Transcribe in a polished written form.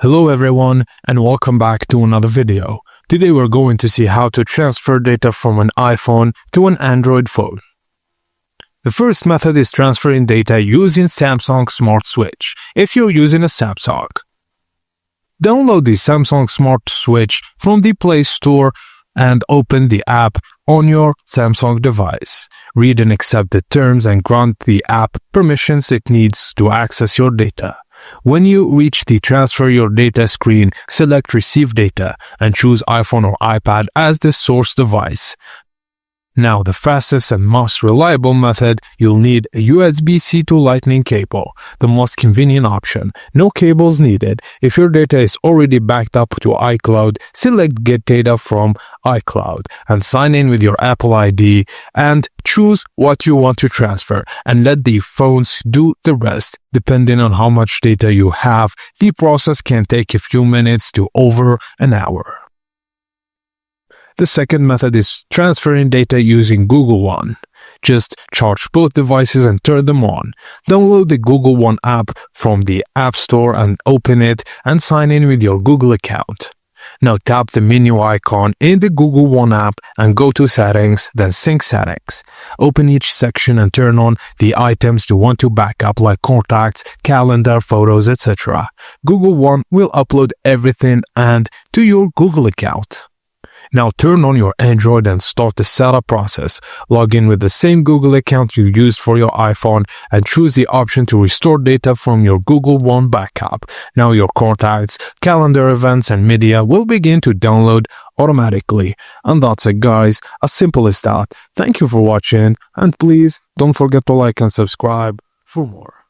Hello everyone and welcome back to another video. Today we're going to see how to transfer data from an iPhone to an Android phone. The first method is transferring data using Samsung Smart Switch if you're using a Samsung. Download the Samsung Smart Switch from the Play Store and open the app on your Samsung device. Read and accept the terms and grant the app permissions it needs to access your data. When you reach the Transfer Your Data screen, select Receive Data and choose iPhone or iPad as the source device. Now, the fastest and most reliable method, you'll need a USB-C to Lightning cable, the most convenient option. No cables needed. If your data is already backed up to iCloud, select Get Data from iCloud and sign in with your Apple ID and choose what you want to transfer and let the phones do the rest. Depending on how much data you have, the process can take a few minutes to over an hour. The second method is transferring data using Google One. Just charge both devices and turn them on. Download the Google One app from the App Store and open it and sign in with your Google account. Now tap the menu icon in the Google One app and go to Settings, then Sync Settings. Open each section and turn on the items you want to back up like contacts, calendar, photos, etc. Google One will upload everything and to your Google account. Now turn on your Android and start the setup process. Log in with the same Google account you used for your iPhone and choose the option to restore data from your Google One backup. Now your contacts, calendar, events, and media will begin to download automatically. And that's it, guys. As simple as that. Thank you for watching and please don't forget to like and subscribe for more.